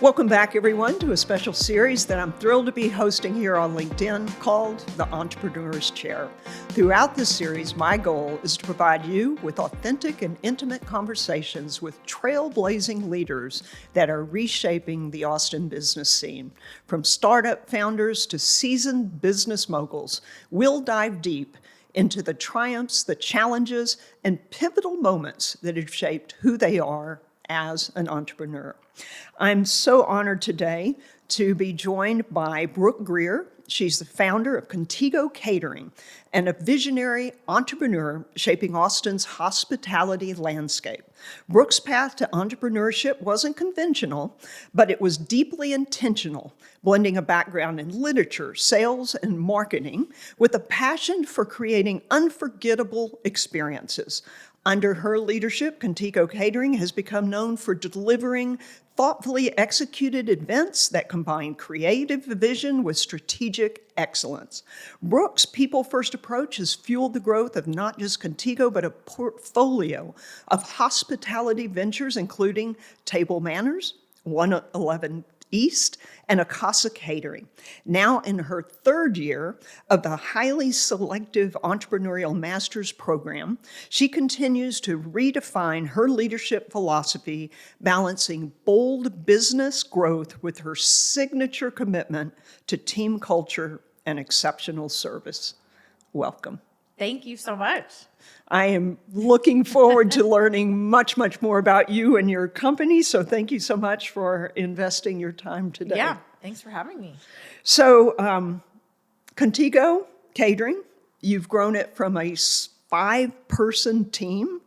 Welcome back, everyone, to a special series that I'm thrilled to be hosting here on LinkedIn called The Entrepreneur's Chair. Throughout this series, my goal is to provide you with authentic and intimate conversations with trailblazing leaders that are reshaping the Austin business scene. From startup founders to seasoned business moguls, we'll dive deep into the triumphs, the challenges, and pivotal moments that have shaped who they are as an entrepreneur. I'm so honored today to be joined by Brooke Greer. She's the founder of Contigo Catering and a visionary entrepreneur shaping Austin's hospitality landscape. Brooke's path to entrepreneurship wasn't conventional, but it was deeply intentional, blending a background in literature, sales, and marketing with a passion for creating unforgettable experiences. Under her leadership, Contigo Catering has become known for delivering thoughtfully executed events that combine creative vision with strategic excellence. Brooke's people-first approach has fueled the growth of not just Contigo, but a portfolio of hospitality ventures, including Table Manners, 111 East, and Ocaso Catering. Now in her third year of the highly selective entrepreneurial master's program, she continues to redefine her leadership philosophy, balancing bold business growth with her signature commitment to team culture and exceptional service. Welcome. Thank you so much. I am looking forward to learning much, much more about you and your company. So thank you so much for investing your time today. Yeah, thanks for having me. So Contigo Catering, you've grown it from a 5-person team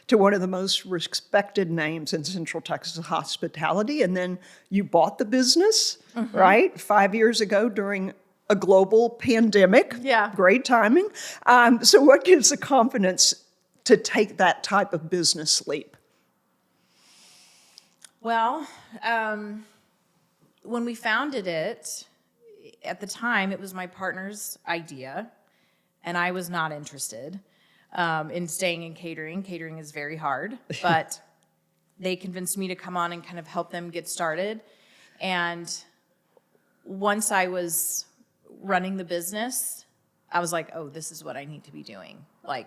to one of the most respected names in Central Texas hospitality. And then you bought the business, right, 5 years ago during a global pandemic. Yeah. Great timing. So what gives the confidence to take that type of business leap? Well, when we founded it, at the time, it was my partner's idea, and I was not interested in staying in catering. Catering is very hard, but they convinced me to come on and kind of help them get started. And once I was running the business, I was like, oh, this is what I need to be doing. Like,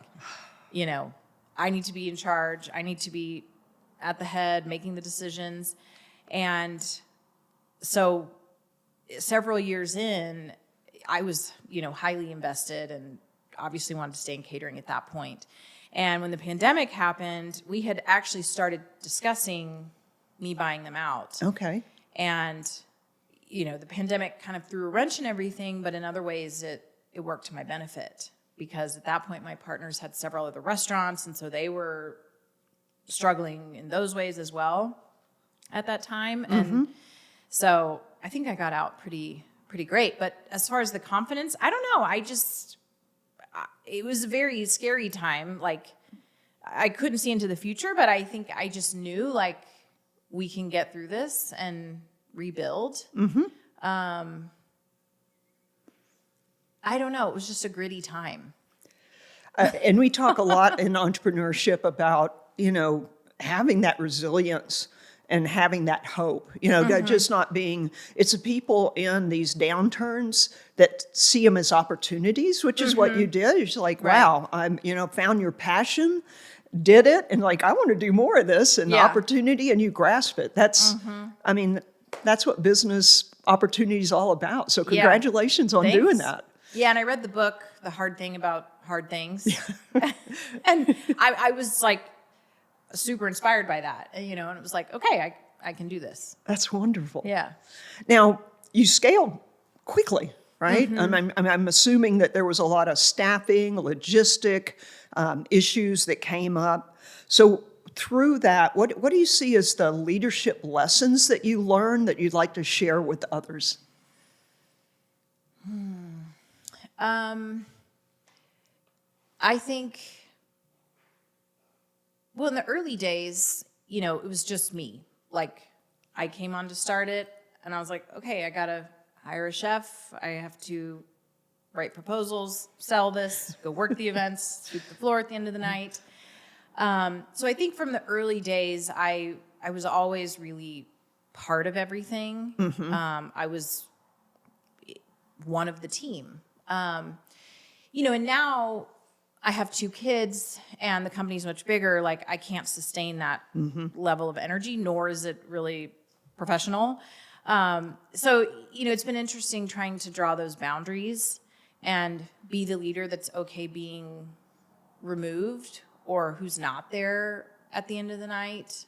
you know, I need to be in charge. I need to be at the head, making the decisions. And so several years in, I was, highly invested and obviously wanted to stay in catering at that point. And when the pandemic happened, we had actually started discussing me buying them out. Okay. And the pandemic kind of threw a wrench in everything, but in other ways it worked to my benefit, because at that point my partners had several other restaurants, and so they were struggling in those ways as well at that time. And so I think I got out pretty great. But as far as the confidence, I don't know. It was a very scary time. Like, I couldn't see into the future, but I think I just knew, like, we can get through this and rebuild. I don't know. It was just a gritty time. And we talk a lot in entrepreneurship about, having that resilience and having that hope, that just not being, it's the people in these downturns that see them as opportunities, which is what you did. It's like, wow, I'm, found your passion, did it, and like, I want to do more of this, and opportunity, and you grasp it. That's, that's what business opportunity is all about. So congratulations on doing that. Yeah, and I read the book, The Hard Thing About Hard Things. And I was like super inspired by that, and it was like, okay, I can do this. That's wonderful. Yeah. Now, you scaled quickly, right? I'm assuming that there was a lot of staffing, logistic issues that came up. So through that, what do you see as the leadership lessons that you learned that you'd like to share with others? I think, well, in the early days, it was just me. Like, I came on to start it, and I was like, okay, I got to hire a chef. I have to write proposals, sell this, go work the events, sweep the floor at the end of the night. So I think from the early days, I was always really part of everything. I was one of the team. And now I have 2 kids and the company's much bigger. Like, I can't sustain that level of energy, nor is it really professional. So, it's been interesting trying to draw those boundaries and be the leader that's okay being removed or who's not there at the end of the night,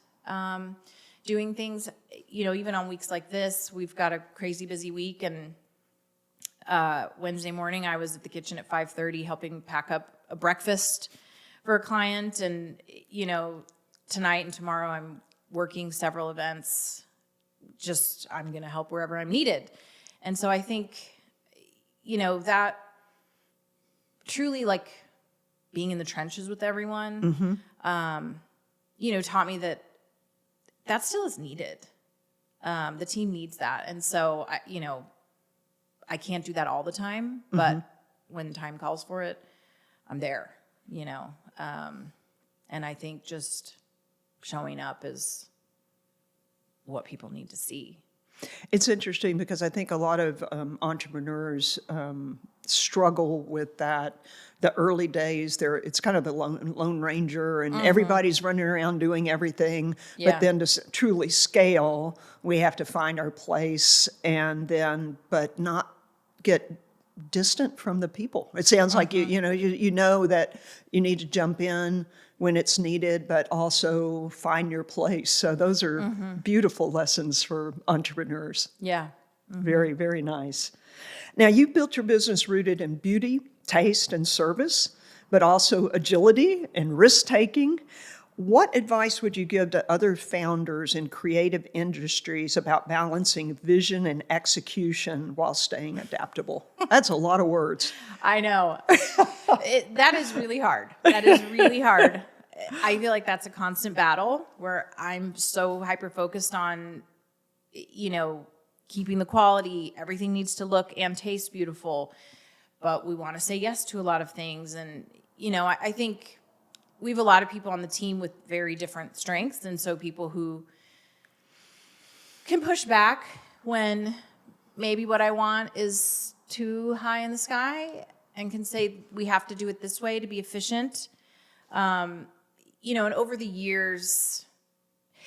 doing things. Even on weeks like this, we've got a crazy busy week, and Wednesday morning I was at the kitchen at 5:30 helping pack up a breakfast for a client, and tonight and tomorrow I'm working several events. I'm going to help wherever I'm needed. And so I think that truly, like, being in the trenches with everyone, taught me that still is needed. The team needs that. And so, I can't do that all the time, but when time calls for it, I'm there, and I think just showing up is what people need to see. It's interesting because I think a lot of entrepreneurs struggle with that. The early days, it's kind of the lone ranger, and everybody's running around doing everything. Yeah. But then to truly scale, we have to find our place, but not get distant from the people. It sounds like you know that you need to jump in when it's needed, but also find your place. So those are beautiful lessons for entrepreneurs. Yeah. Very, very nice. Now, you built your business rooted in beauty, taste, and service, but also agility and risk-taking. What advice would you give to other founders in creative industries about balancing vision and execution while staying adaptable? That's a lot of words. I know. That is really hard. That is really hard. I feel like that's a constant battle where I'm so hyper-focused on, keeping the quality. Everything needs to look and taste beautiful, but we want to say yes to a lot of things. And, I think we have a lot of people on the team with very different strengths. And so people who can push back when maybe what I want is too high in the sky and can say, we have to do it this way to be efficient. And over the years,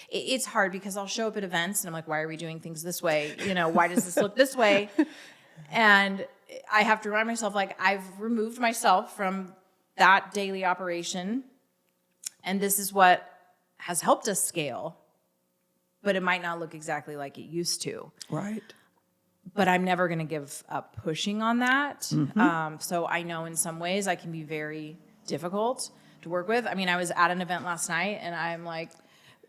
it's hard because I'll show up at events and I'm like, why are we doing things this way? Why does this look this way? And I have to remind myself, like, I've removed myself from that daily operation. And this is what has helped us scale, but it might not look exactly like it used to. Right. But I'm never going to give up pushing on that. So I know in some ways I can be very difficult to work with. I mean, I was at an event last night and I'm like,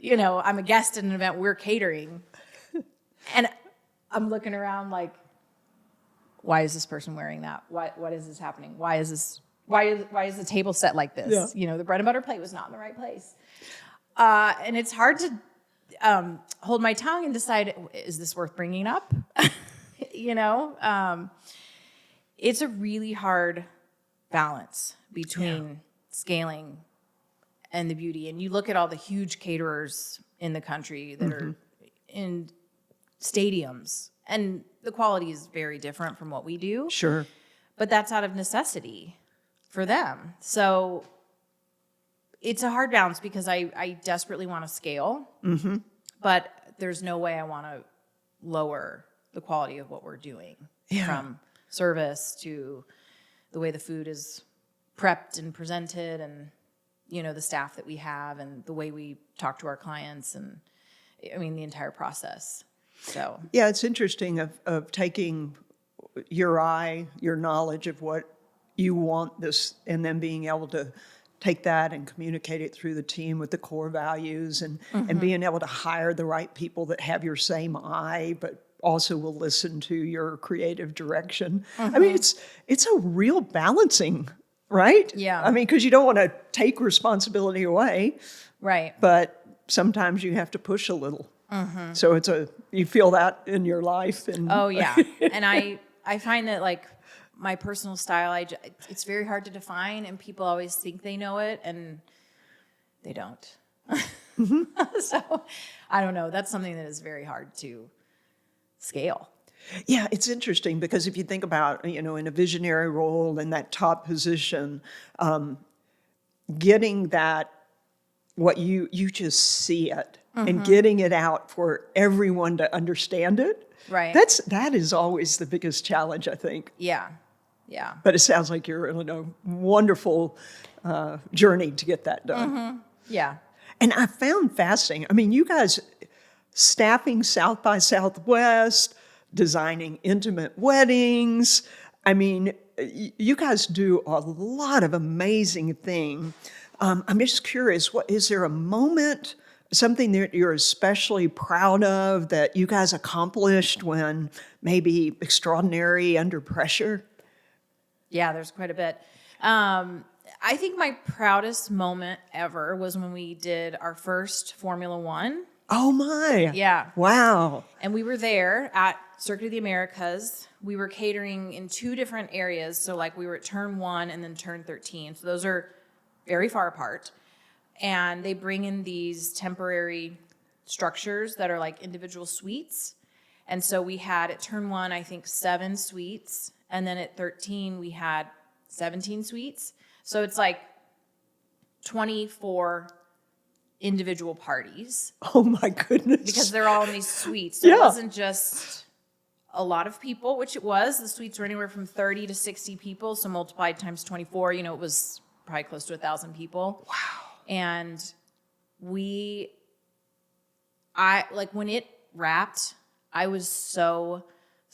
I'm a guest at an event, we're catering. And I'm looking around like, why is this person wearing that? What is this happening? Why is the table set like this? Yeah. The bread and butter plate was not in the right place. And it's hard to hold my tongue and decide, is this worth bringing up? It's a really hard balance between scaling and the beauty. And you look at all the huge caterers in the country that are in stadiums, and the quality is very different from what we do. Sure. But that's out of necessity for them. So it's a hard balance because I desperately want to scale, but there's no way I want to lower the quality of what we're doing, from service to the way the food is prepped and presented, and the staff that we have and the way we talk to our clients, and the entire process. So yeah, it's interesting of taking your knowledge of what you want this, and then being able to take that and communicate it through the team with the core values, and being able to hire the right people that have your same eye, but also will listen to your creative direction. It's a real balancing, right? Yeah. Because you don't want to take responsibility away. Right. But sometimes you have to push a little. So you feel that in your life. And oh yeah. And I find that, like, my personal style, it's very hard to define, and people always think they know it, and they don't. So I don't know. That's something that is very hard to scale. Yeah, it's interesting because if you think about, in a visionary role in that top position, getting that, what you just see it and getting it out for everyone to understand it. Right. That is always the biggest challenge, I think. Yeah. Yeah. But it sounds like you're on a wonderful journey to get that done. Yeah. And I found fascinating. I mean, you guys staffing South by Southwest, designing intimate weddings. I mean, you guys do a lot of amazing things. I'm just curious, is there a moment, something that you're especially proud of that you guys accomplished when maybe extraordinary under pressure? Yeah, there's quite a bit. I think my proudest moment ever was when we did our first Formula One. Oh my. Yeah. Wow. And we were there at Circuit of the Americas. We were catering in 2 different areas. So like we were at turn 1 and then turn 13. So those are very far apart. And they bring in these temporary structures that are like individual suites. And so we had at turn 1, I think 7 suites. And then at 13, we had 17 suites. So it's like 24 individual parties. Oh my goodness. Because they're all in these suites. So it wasn't just a lot of people, which it was. The suites were anywhere from 30 to 60 people. So multiplied times 24, it was probably close to 1,000 people. Wow. And when it wrapped, I was so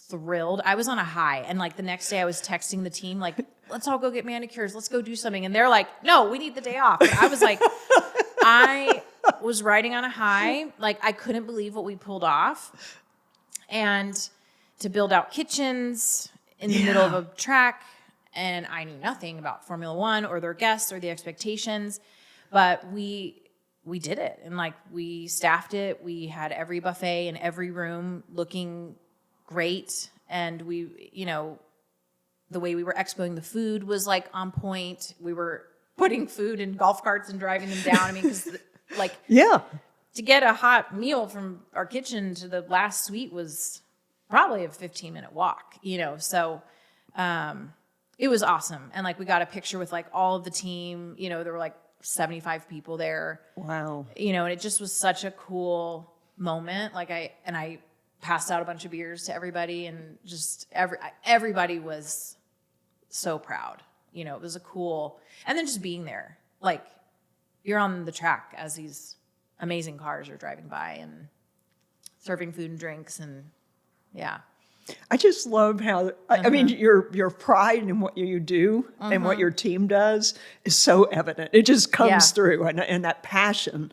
thrilled. I was on a high. And like the next day I was texting the team, like, let's all go get manicures. Let's go do something. And they're like, no, we need the day off. And I was like, I was riding on a high. Like I couldn't believe what we pulled off. And to build out kitchens in the middle of a track. And I knew nothing about Formula One or their guests or the expectations, but we did it. And like we staffed it. We had every buffet in every room looking great. And we, the way we were expoing the food was like on point. We were putting food in golf carts and driving them down. I mean, because to get a hot meal from our kitchen to the last suite was probably a 15-minute walk, so it was awesome. And like we got a picture with like all of the team, there were like 75 people there. Wow. And it just was such a cool moment. Like I passed out a bunch of beers to everybody, and just everybody was so proud. It was a cool, and then just being there, like you're on the track as these amazing cars are driving by and serving food and drinks, and yeah. I just love how, I mean, your pride in what you do and what your team does is so evident. It just comes through, and that passion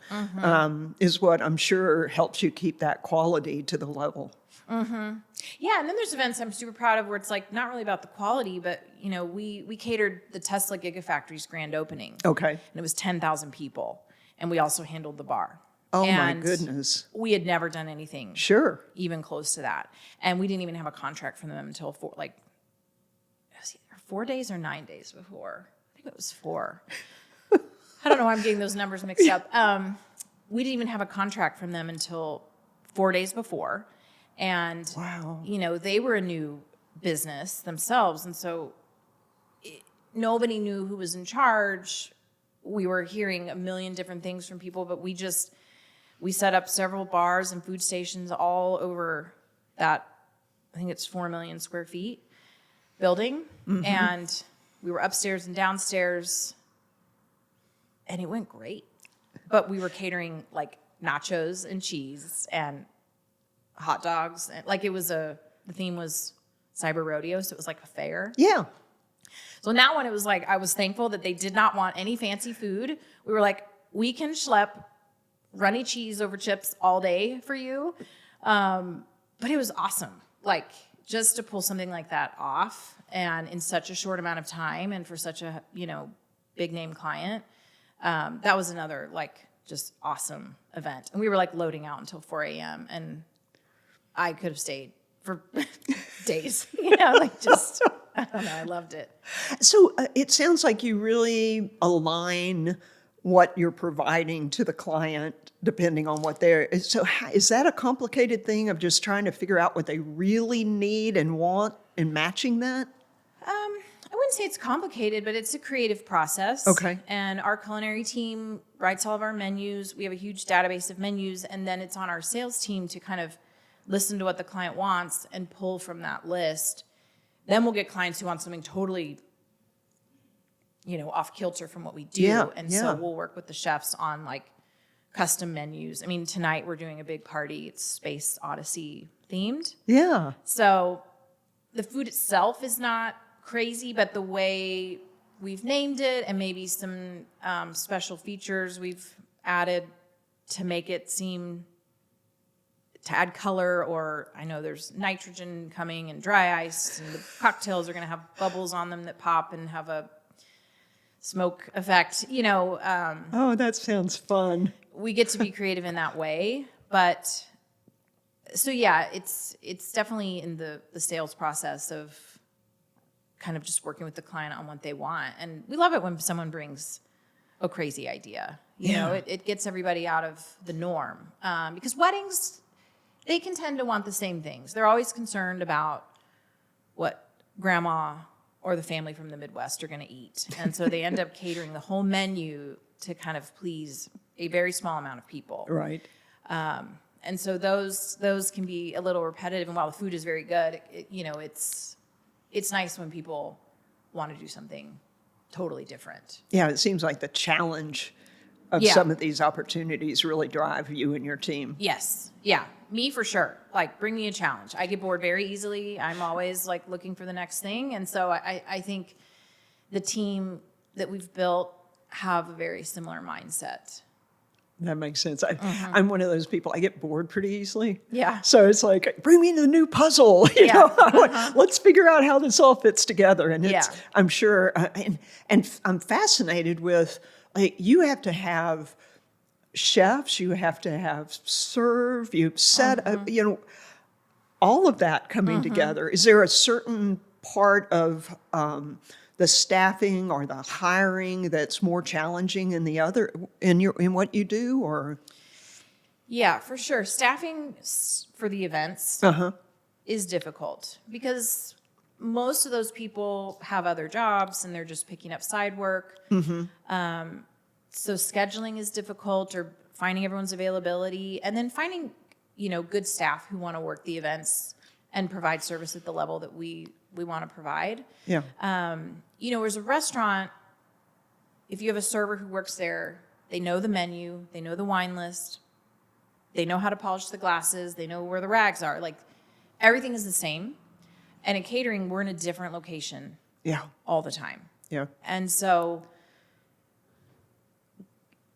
is what I'm sure helps you keep that quality to the level. Yeah, and then there's events I'm super proud of where it's like not really about the quality, but we catered the Tesla Gigafactory's grand opening. Okay. And it was 10,000 people, and we also handled the bar. Oh and my goodness. We had never done anything even close to that. And we didn't even have a contract from them until 4 days or 9 days before. I think it was 4. I don't know why I'm getting those numbers mixed up. We didn't even have a contract from them until 4 days before. And, they were a new business themselves. And so nobody knew who was in charge. We were hearing a million different things from people, but we set up several bars and food stations all over that, I think it's 4 million square feet building. And we were upstairs and downstairs, and it went great. But we were catering like nachos and cheese and hot dogs. And like the theme was Cyber Rodeo, so it was like a fair. Yeah. So in that one, it was like, I was thankful that they did not want any fancy food. We were like, we can schlep runny cheese over chips all day for you. But it was awesome. Like just to pull something like that off, and in such a short amount of time, and for such a, big name client. That was another like just awesome event. And we were like loading out until 4 a.m. and I could have stayed for days, just, I don't know. I loved it. So it sounds like you really align what you're providing to the client depending on what they're, so is that a complicated thing of just trying to figure out what they really need and want and matching that? I wouldn't say it's complicated, but it's a creative process. Okay. And our culinary team writes all of our menus. We have a huge database of menus, and then it's on our sales team to kind of listen to what the client wants and pull from that list. Then we'll get clients who want something totally, off kilter from what we do. Yeah, So we'll work with the chefs on like custom menus. I mean, tonight we're doing a big party. It's Space Odyssey themed. Yeah. So the food itself is not crazy, but the way we've named it and maybe some special features we've added to make it seem to add color, or I know there's nitrogen coming and dry ice, and the cocktails are going to have bubbles on them that pop and have a smoke effect. Oh, that sounds fun. We get to be creative in that way, but so yeah, it's definitely in the sales process of kind of just working with the client on what they want. And we love it when someone brings a crazy idea. It gets everybody out of the norm. Because weddings, they can tend to want the same things. They're always concerned about what grandma or the family from the Midwest are going to eat. And so they end up catering the whole menu to kind of please a very small amount of people. Right. And so those can be a little repetitive. And while the food is very good, it's nice when people want to do something totally different. Yeah, it seems like the challenge of some of these opportunities really drive you and your team. Yes. Yeah. Me for sure. Like, bring me a challenge. I get bored very easily. I'm always like looking for the next thing. And so I think the team that we've built have a very similar mindset. That makes sense. I'm one of those people, I get bored pretty easily. Yeah. So it's like, bring me the new puzzle. Let's figure out how this all fits together. And I'm sure, and I'm fascinated with, like, you have to have chefs, you have to have serve, you set up, all of that coming together. Is there a certain part of the staffing or the hiring that's more challenging in the other in what you do, or? Yeah, for sure. Staffing for the events is difficult because most of those people have other jobs and they're just picking up side work. So scheduling is difficult, or finding everyone's availability, and then finding, good staff who want to work the events and provide service at the level that we want to provide. Yeah. As a restaurant, if you have a server who works there, they know the menu, they know the wine list, they know how to polish the glasses, they know where the rags are. Like, everything is the same. And in catering, we're in a different location all the time. Yeah. And so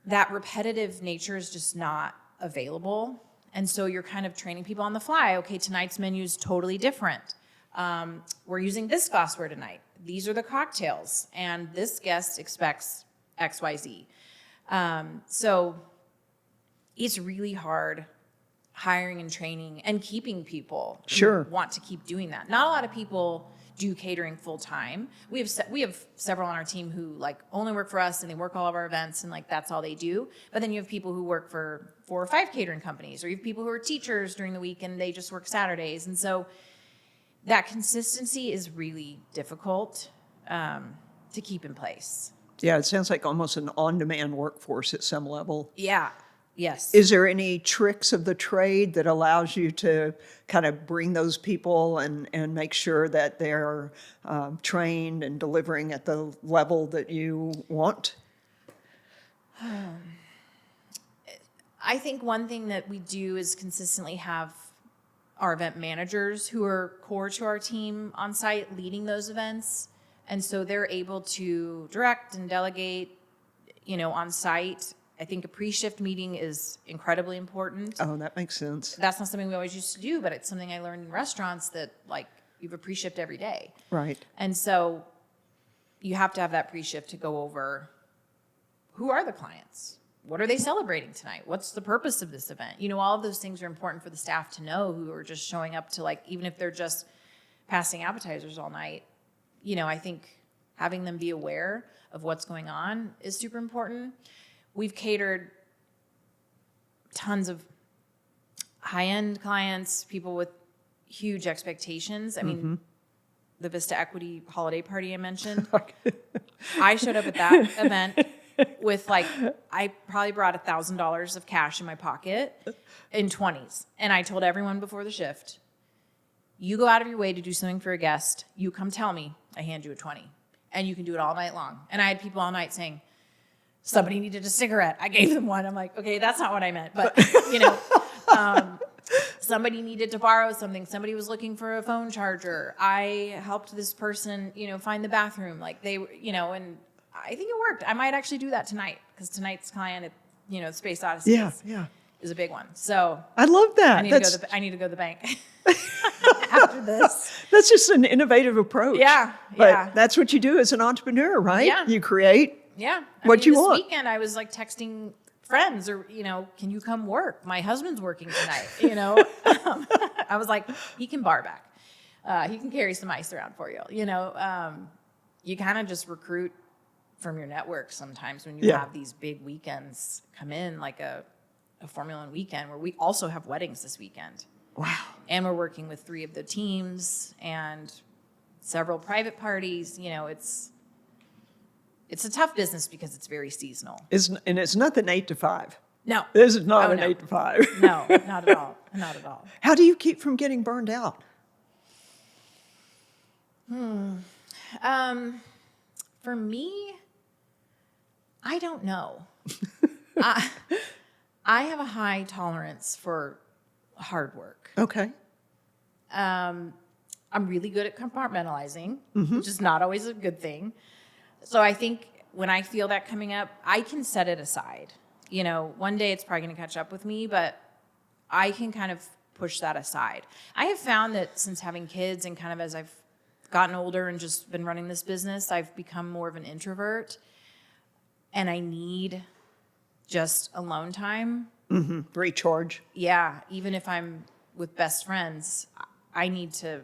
that repetitive nature is just not available. And so you're kind of training people on the fly. Okay, tonight's menu is totally different. We're using this glassware tonight. These are the cocktails. And this guest expects XYZ. So it's really hard hiring and training and keeping people who want to keep doing that. Not a lot of people do catering full time. We have several on our team who like only work for us and they work all of our events and like that's all they do. But then you have people who work for 4 or 5 catering companies, or you have people who are teachers during the week and they just work Saturdays. And so that consistency is really difficult to keep in place. Yeah, it sounds like almost an on-demand workforce at some level. Yeah. Yes. Is there any tricks of the trade that allows you to kind of bring those people and make sure that they're trained and delivering at the level that you want? I think one thing that we do is consistently have our event managers who are core to our team on site leading those events. And so they're able to direct and delegate, on site. I think a pre-shift meeting is incredibly important. Oh, that makes sense. That's not something we always used to do, but it's something I learned in restaurants that like you have a pre-shift every day. Right. And so you have to have that pre-shift to go over who are the clients? What are they celebrating tonight? What's the purpose of this event? All of those things are important for the staff to know who are just showing up to like, even if they're just passing appetizers all night. I think having them be aware of what's going on is super important. we've catered tons of high-end clients, people with huge expectations. I mean, the Vista Equity holiday party I mentioned, I showed up at that event with I probably brought $1,000 of cash in my pocket in 20s. And I told everyone before the shift, you go out of your way to do something for a guest, you come tell me, I hand you a 20. And you can do it all night long. And I had people all night saying, somebody needed a cigarette. I gave them one. I'm like, okay, that's not what I meant. But, somebody needed to borrow something. Somebody was looking for a phone charger. I helped this person, find the bathroom. And I think it worked. I might actually do that tonight because tonight's client at, Space Odyssey is a big one. So I love that. I need to go to the bank after this. That's just an innovative approach. Yeah. But that's what you do as an entrepreneur, right? Yeah. You create what you want. This weekend I was texting friends or, can you come work? My husband's working tonight, I was like, he can bar back. He can carry some ice around for you. You kind of just recruit from your network sometimes when you have these big weekends come in, like a Formula One weekend where we also have weddings this weekend. Wow. And we're working with 3 of the teams and several private parties. It's a tough business because it's very seasonal. And it's not an 8 to 5. No. This is not an 8 to 5. No, not at all. Not at all. How do you keep from getting burned out? For me, I don't know. I have a high tolerance for hard work. Okay. I'm really good at compartmentalizing, which is not always a good thing. So I think when I feel that coming up, I can set it aside. One day it's probably going to catch up with me, but I can kind of push that aside. I have found that since having kids and kind of as I've gotten older and just been running this business, I've become more of an introvert and I need just alone time. Recharge. Yeah. Even if I'm with best friends, I need to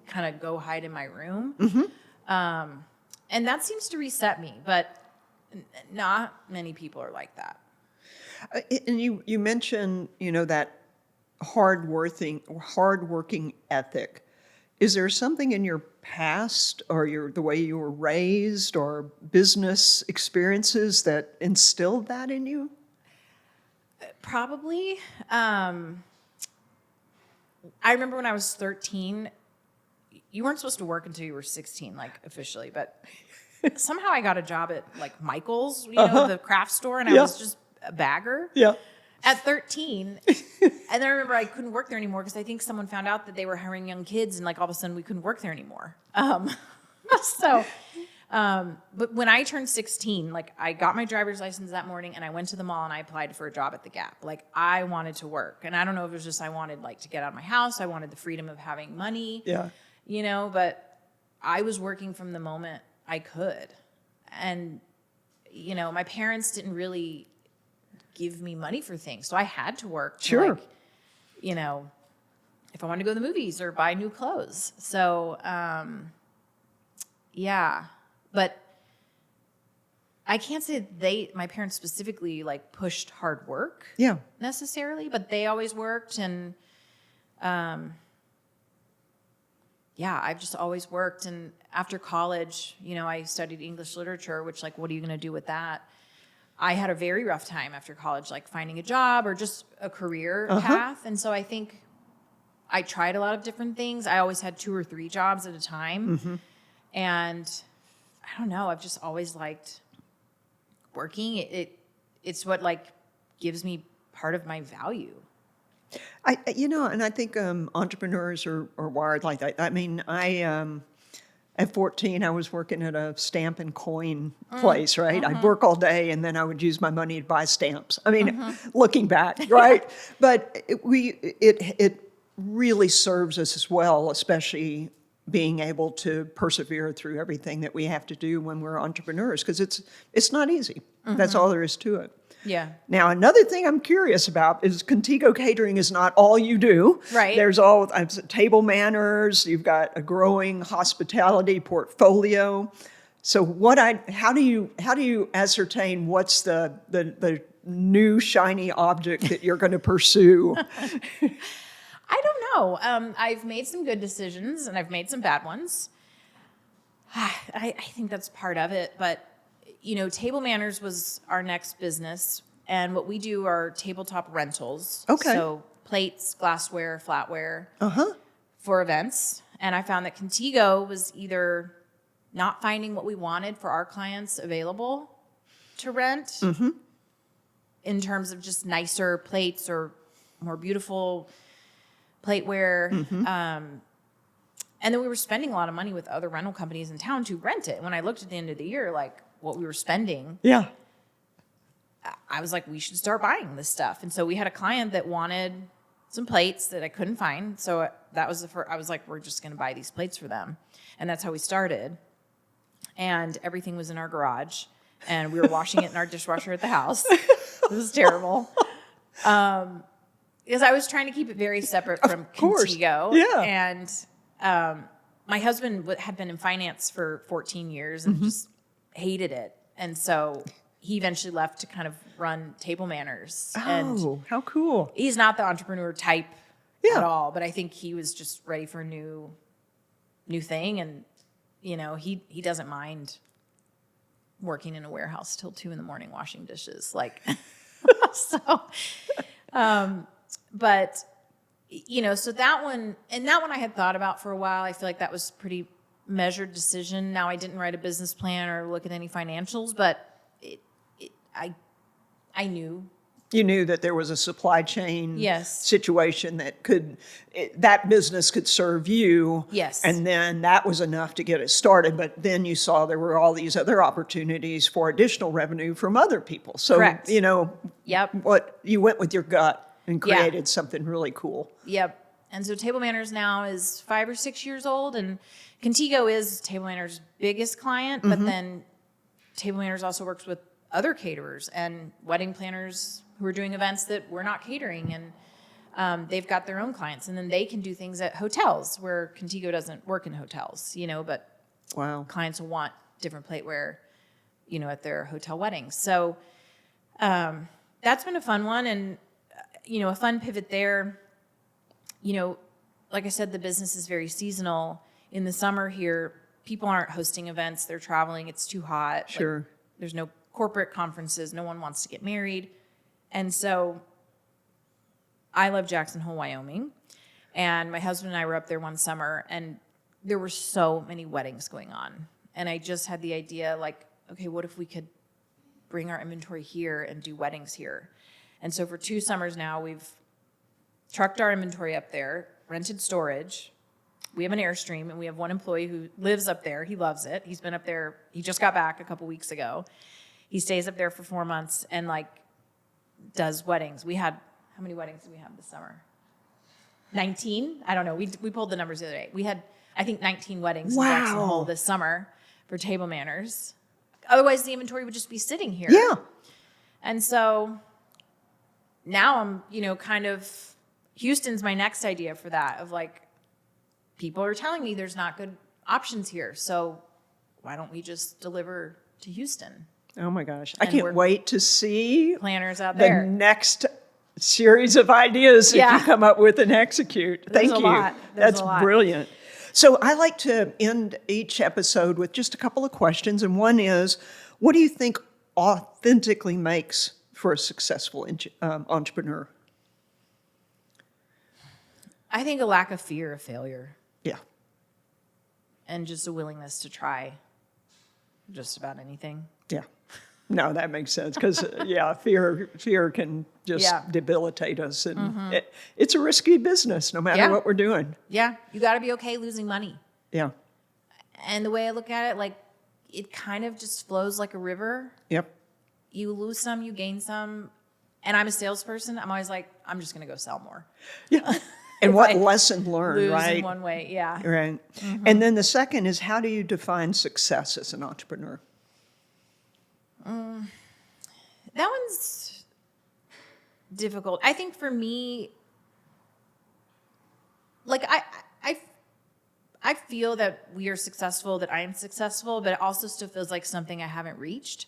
kind of go hide in my room. And that seems to reset me, but not many people are like that. And you mentioned, that hardworking ethic. Is there something in your past or the way you were raised or business experiences that instilled that in you? Probably. I remember when I was 13, you weren't supposed to work until you were 16, officially, but somehow I got a job at Michael's, the craft store, and I was just a bagger. Yeah. At 13, and then I remember I couldn't work there anymore because I think someone found out that they were hiring young kids, and all of a sudden we couldn't work there anymore. But when I turned 16, I got my driver's license that morning, and I went to the mall and I applied for a job at the Gap. I wanted to work, and I don't know if it was just I wanted to get out of my house. I wanted the freedom of having money. Yeah. But I was working from the moment I could, and my parents didn't really give me money for things. So I had to work to sure. If I wanted to go to the movies or buy new clothes. So, but I can't say my parents specifically pushed hard work necessarily, but they always worked. And, I've just always worked. And after college, I studied English literature, which what are you going to do with that? I had a very rough time after college, finding a job or just a career path. And so I think I tried a lot of different things. I always had 2 or 3 jobs at a time. And I don't know, I've just always liked working. It's what gives me part of my value. And I think entrepreneurs are wired like that. I mean, at 14, I was working at a stamp and coin place, right? I'd work all day, and then I would use my money to buy stamps. I mean, looking back, right? But it really serves us as well, especially being able to persevere through everything that we have to do when we're entrepreneurs, because it's not easy. That's all there is to it. Yeah. Now, another thing I'm curious about is Contigo Catering is not all you do. Right. There's table manners. You've got a growing hospitality portfolio. So how do you ascertain what's the new shiny object that you're going to pursue? I don't know. I've made some good decisions and I've made some bad ones. I think that's part of it. But, Table Manners was our next business. And what we do are tabletop rentals. Okay. So plates, glassware, flatware Uh-huh. for events. And I found that Contigo was either not finding what we wanted for our clients available to rent in terms of just nicer plates or more beautiful plateware. And then we were spending a lot of money with other rental companies in town to rent it. When I looked at the end of the year, like what we were spending, Yeah. I was like, we should start buying this stuff. And so we had a client that wanted some plates that I couldn't find. So that was the first, I was like, we're just going to buy these plates for them. And that's how we started. And everything was in our garage. And we were washing it in our dishwasher at the house. It was terrible. Because I was trying to keep it very separate from Contigo. Yeah. And my husband had been in finance for 14 years and just hated it. And so he eventually left to kind of run Table Manners. Oh, And how cool. he's not the entrepreneur type at all, but I think he was just ready for a new thing. And, he doesn't mind working in a warehouse till 2 a.m. washing dishes. Like, so, but, so that one I had thought about for a while. I feel like that was a pretty measured decision. Now I didn't write a business plan or look at any financials, but I knew. You knew that there was a supply chain Yes. situation that business could serve you. Yes. And then that was enough to get it started. But then you saw there were all these other opportunities for additional revenue from other people. So, Correct. Yep. what you went with your gut and created something really cool. Yep. And so Table Manners now is 5 or 6 years old, and Contigo is Table Manners' biggest client, but then Table Manners also works with other caterers and wedding planners who are doing events that we're not catering, and they've got their own clients, and then they can do things at hotels where Contigo doesn't work in hotels, but Wow. clients will want different plateware, at their hotel weddings. So that's been a fun one, and a fun pivot there. Like I said, the business is very seasonal. In the summer here, people aren't hosting events; they're traveling. It's too hot. Sure. Like, there's no corporate conferences. No one wants to get married. And so I love Jackson Hole, Wyoming. And my husband and I were up there one summer, and there were so many weddings going on. And I just had the idea, like, okay, what if we could bring our inventory here and do weddings here? And so for 2 summers now, we've trucked our inventory up there, rented storage. We have an Airstream, and we have one employee who lives up there. He loves it. He's been up there. He just got back a couple weeks ago. He stays up there for 4 months and does weddings. How many weddings did we have this summer? 19? I don't know. We pulled the numbers the other day. We had, I think, 19 weddings in Jackson Hole this summer for Table Manners. Otherwise, the inventory would just be sitting here. Yeah. And so now I'm, kind of, Houston's my next idea for that of people are telling me there's not good options here. So why don't we just deliver to Houston? Oh my gosh. I And can't we're wait to see planners out the there. next series of ideas that you come up with and execute. Thank a you. lot. There's That's a lot. brilliant. So I like to end each episode with just a couple of questions. And one is, what do you think authentically makes for a successful entrepreneur? I think a lack of fear of failure Yeah. and just a willingness to try just about anything. Yeah. No, that makes sense because, fear can just debilitate us. And it's a risky business no matter what we're doing. Yeah, you got to be okay losing money. Yeah. And the way I look at it, it kind of just flows like a river. Yep. You lose some, you gain some. And I'm a salesperson. I'm always like, I'm just going to go sell more. Yeah. And If what I lesson learned, lose right? in one way, yeah. Right. And then the second is, how do you define success as an entrepreneur? That one's difficult. I think for me, I feel that we are successful, that I am successful, but it also still feels like something I haven't reached.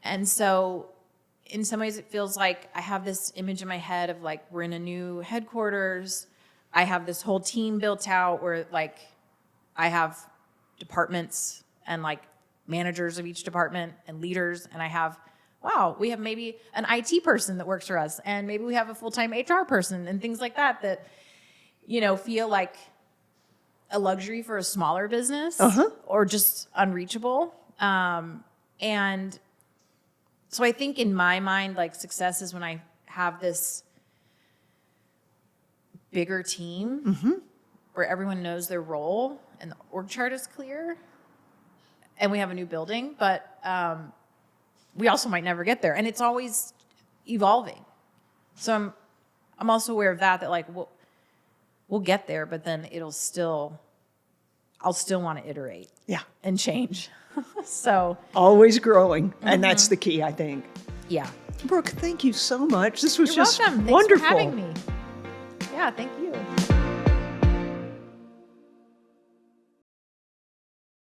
And so in some ways it feels like I have this image in my head of like, we're in a new headquarters. I have this whole team built out where like I have departments and like managers of each department and leaders. And I have, wow, we have maybe an IT person that works for us. And maybe we have a full-time HR person and things like that, that, you know, feel like a luxury for a smaller business or just unreachable. And so I think in my mind, like success is when I have this bigger team where everyone knows their role and the org chart is clear and we have a new building, but we also might never get there. And it's always evolving. So I'm also aware of that like we'll get there, but then I'll still want to iterate and change. So always growing. And that's the key, I think. Yeah. Brooke, thank you so much. This was You're just welcome. wonderful. Thanks for having me. Yeah, thank you.